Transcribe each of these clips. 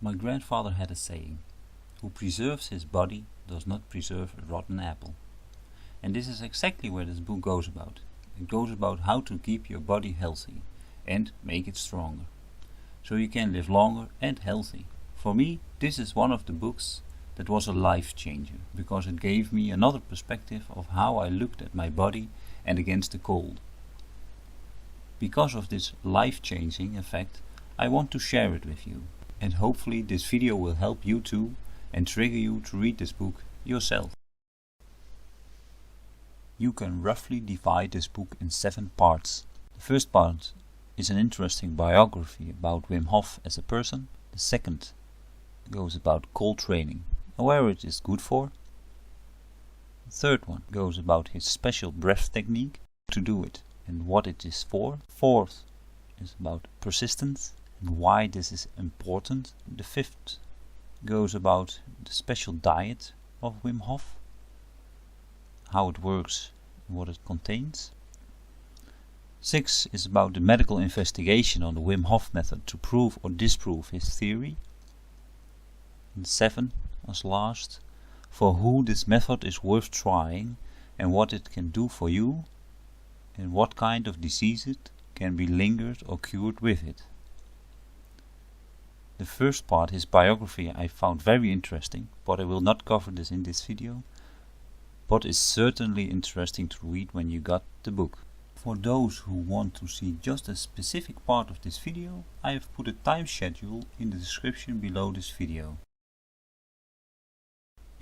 My grandfather had a saying, "Who preserves his body does not preserve a rotten apple." And this is exactly where this book goes about. It goes about how to keep your body healthy and make it stronger, so you can live longer and healthy. For me, this is one of the books that was a life changer, because it gave me another perspective of how I looked at my body and against the cold. Because of this life-changing effect, I want to share it with you, and hopefully this video will help you too and trigger you to read this book yourself. You can roughly divide this book in 7 parts. The first part is an interesting biography about Wim Hof as a person. The second goes about cold training and where it is good for. The third one goes about his special breath technique, to do it and what it is for. Fourth is about persistence and why this is important. The fifth goes about the special diet of Wim Hof, how it works and what it contains. 6 is about the medical investigation on the Wim Hof method to prove or disprove his theory. And 7, as last, for who this method is worth trying and what it can do for you and what kind of diseases can be lingered or cured with it. The first part, his biography, I found very interesting, but I will not cover this in this video, but is certainly interesting to read when you got the book. For those who want to see just a specific part of this video, I have put a time schedule in the description below this video.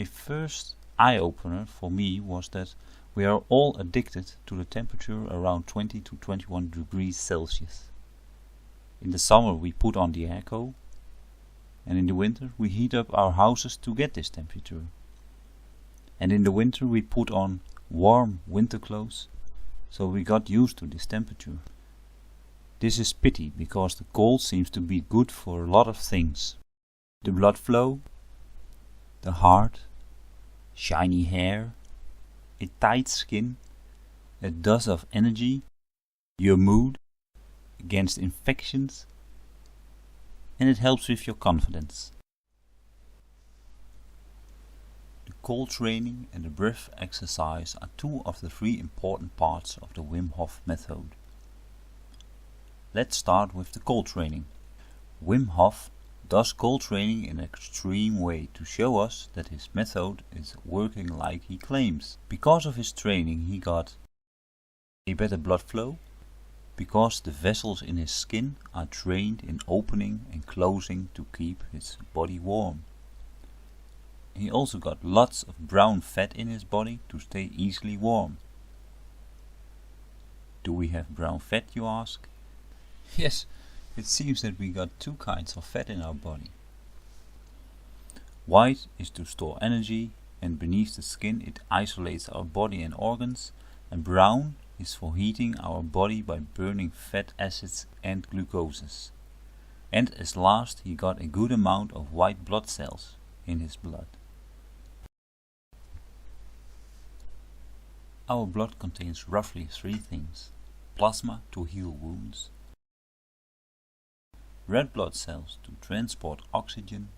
A first eye-opener for me was that we are all addicted to the temperature around 20 to 21 degrees Celsius. In the summer we put on the airco, and in the winter we heat up our houses to get this temperature. And in the winter we put on warm winter clothes, so we got used to this temperature. This is pity, because the cold seems to be good for a lot of things. The blood flow, the heart, shiny hair, a tight skin, a dose of energy, your mood, against infections, and it helps with your confidence. The cold training and the breath exercise are 2 of the 3 important parts of the Wim Hof method. Let's start with the cold training. Wim Hof does cold training in an extreme way to show us that his method is working like he claims. Because of his training he got a better blood flow, because the vessels in his skin are trained in opening and closing to keep his body warm. He also got lots of brown fat in his body to stay easily warm. Do we have brown fat, you ask? Yes, it seems that we got 2 kinds of fat in our body. White is to store energy, and beneath the skin it isolates our body and organs, and brown is for heating our body by burning fat acids and glucoses. And as last he got a good amount of white blood cells in his blood. Our blood contains roughly 3 things: plasma to heal wounds, red blood cells to transport oxygen,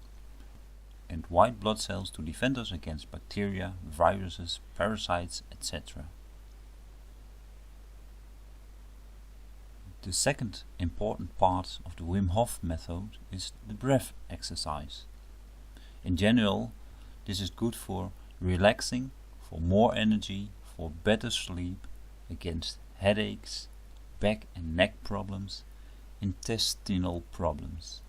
and white blood cells to defend us against bacteria, viruses, parasites, etc. The second important part of the Wim Hof method is the breath exercise. In general, this is good for relaxing, for more energy, for better sleep, against headaches, back and neck problems, intestinal problems.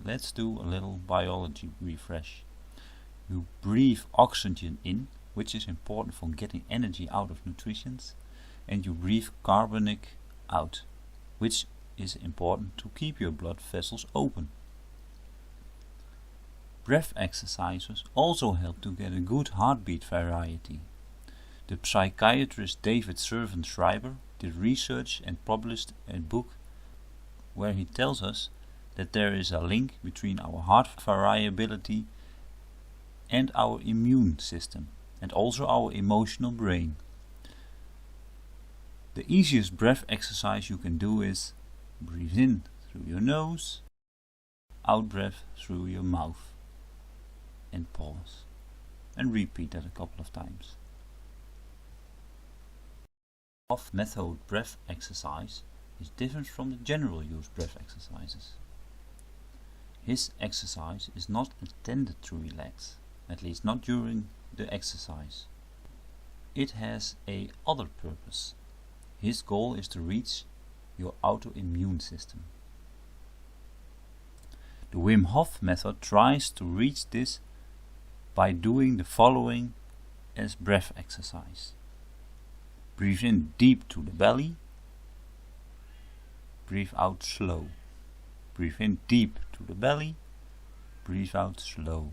Let's do a little biology refresh. You breathe oxygen in, which is important for getting energy out of nutrition, and you breathe carbonic out, which is important to keep your blood vessels open. Breath exercises also help to get a good heartbeat variety. The psychiatrist David Servan Schreiber did research and published a book where he tells us that there is a link between our heart variability and our immune system, and also our emotional brain. The easiest breath exercise you can do is breathe in through your nose out breath through your mouth and pause, and repeat that a couple of times. Hof method breath exercise is different from the general use breath exercises. His exercise is not intended to relax, at least not during the exercise. It has a other purpose. His goal is to reach your autoimmune system. The Wim Hof method tries to reach this by doing the following as breath exercise. Breathe in deep to the belly. Breathe out slow. Breathe in deep to the belly. Breathe out slow.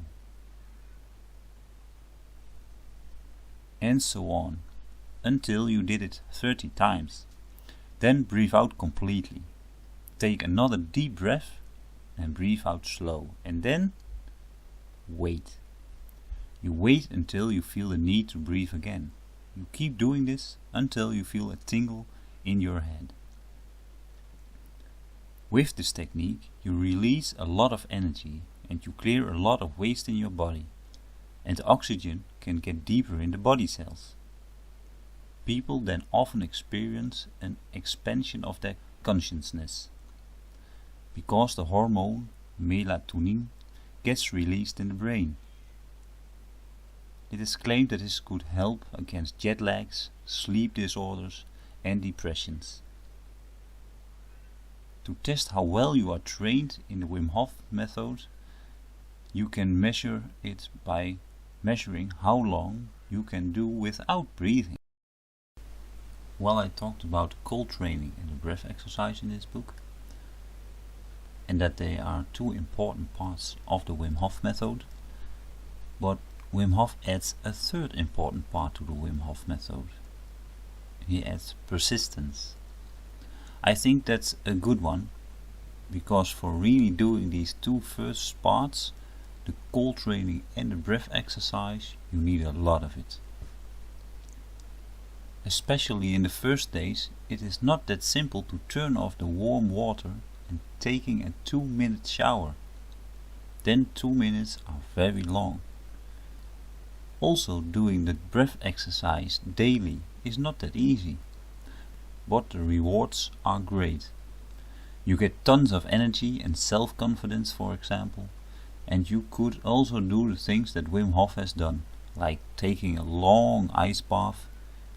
And so on, until you did it 30 times. Then breathe out completely. Take another deep breath and breathe out slow. And then wait. You wait until you feel the need to breathe again. You keep doing this until you feel a tingle in your head. With this technique, you release a lot of energy and you clear a lot of waste in your body, and oxygen can get deeper in the body cells. People then often experience an expansion of their consciousness, because the hormone melatonin gets released in the brain. It is claimed that this could help against jet lags, sleep disorders and depressions. To test how well you are trained in the Wim Hof method, you can measure it by measuring how long you can do without breathing. Well, I talked about cold training and the breath exercise in this book, and that they are two important parts of the Wim Hof method, but Wim Hof adds a third important part to the Wim Hof method. He adds persistence. I think that's a good one, because for really doing these two first parts, the cold training and the breath exercise, you need a lot of it. Especially in the first days, it is not that simple to turn off the warm water and taking a 2-minute shower. Then 2 minutes are very long. Also, doing the breath exercise daily is not that easy, but the rewards are great. You get tons of energy and self-confidence, for example, and you could also do the things that Wim Hof has done, like taking a long ice bath,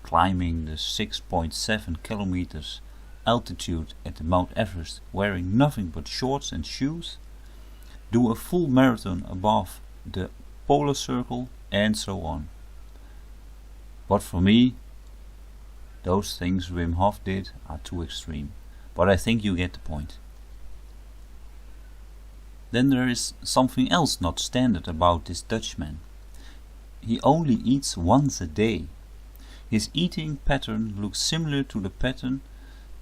climbing the 6.7 kilometers altitude at the Mount Everest wearing nothing but shorts and shoes, do a full marathon above the polar circle, and so on. But for me, those things Wim Hof did are too extreme, but I think you get the point. Then there is something else not standard about this Dutchman. He only eats once a day. His eating pattern looks similar to the pattern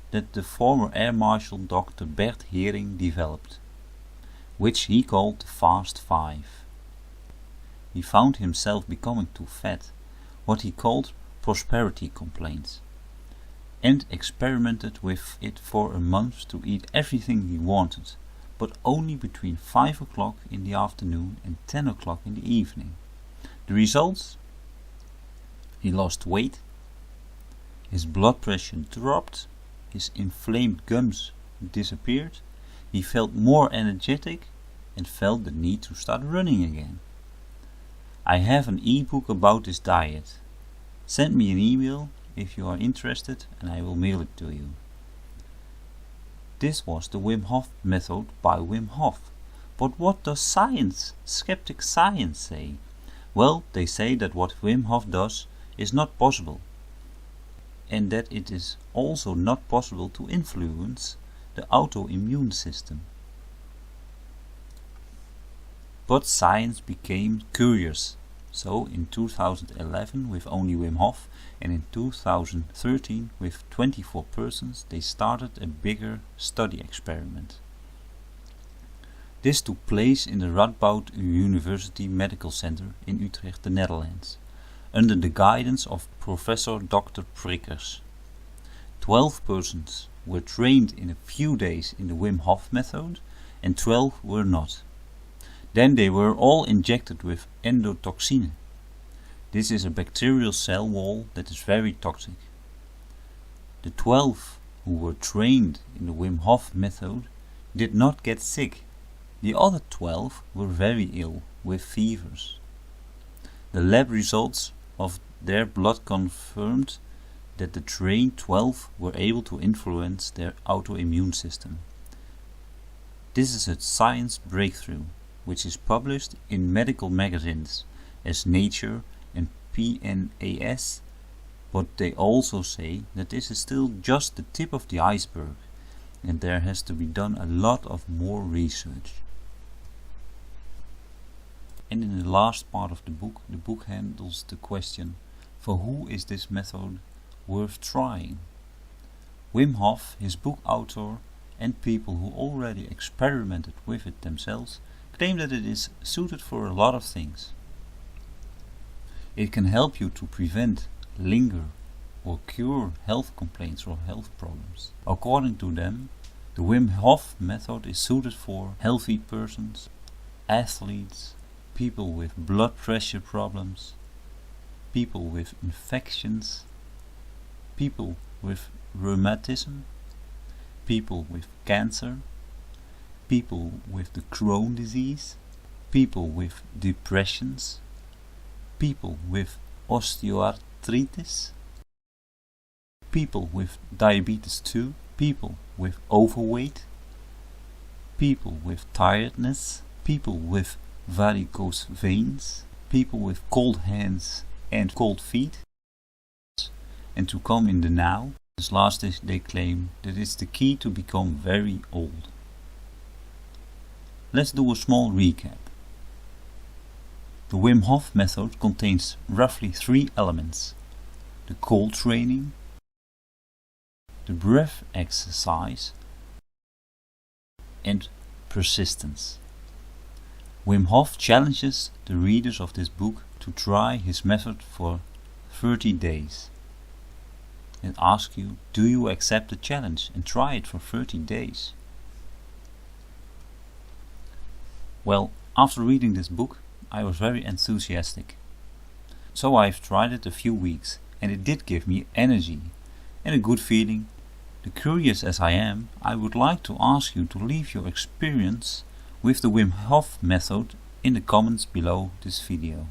that the former Air Marshal Dr. Bert Hering developed, which he called the Fast Five. He found himself becoming too fat, what he called prosperity complaints, and experimented with it for a month to eat everything he wanted, but only between 5 o'clock in the afternoon and 10 o'clock in the evening. The results? He lost weight, his blood pressure dropped, his inflamed gums disappeared, he felt more energetic and felt the need to start running again. I have an e-book about this diet. Send me an email if you are interested and I will mail it to you. This was the Wim Hof method by Wim Hof. But what does science, skeptic science, say? Well, they say that what Wim Hof does is not possible, and that it is also not possible to influence the autoimmune system. But science became curious, so in 2011 with only Wim Hof, and in 2013 with 24 persons, they started a bigger study experiment. This took place in the Radboud University Medical Center in Utrecht, the Netherlands, under the guidance of Professor Dr. Prikkers. 12 persons were trained in a few days in the Wim Hof method, and 12 were not. Then they were all injected with endotoxine. This is a bacterial cell wall that is very toxic. The 12 who were trained in the Wim Hof method did not get sick. The other 12 were very ill with fevers. The lab results of their blood confirmed that the trained 12 were able to influence their autoimmune system. This is a science breakthrough, which is published in medical magazines as Nature and PNAS, but they also say that this is still just the tip of the iceberg and there has to be done a lot of more research. And in the last part of the book handles the question, for who is this method worth trying? Wim Hof, his book author, and people who already experimented with it themselves claim that it is suited for a lot of things. It can help you to prevent, linger, or cure health complaints or health problems. According to them, the Wim Hof method is suited for healthy persons, athletes, people with blood pressure problems, people with infections, people with rheumatism, people with cancer, people with the Crohn's disease, people with depressions, people with osteoarthritis, people with diabetes 2, people with overweight, people with tiredness, people with varicose veins, people with cold hands and cold feet. And to come in the now, this last they claim that it's the key to become very old. Let's do a small recap. The Wim Hof method contains roughly 3 elements: the cold training, the breath exercise, and persistence. Wim Hof challenges the readers of this book to try his method for 30 days. And asks you, do you accept the challenge and try it for 30 days? Well, after reading this book, I was very enthusiastic. So I've tried it a few weeks and it did give me energy and a good feeling. Curious as I am, I would like to ask you to leave your experience with the Wim Hof method in the comments below this video.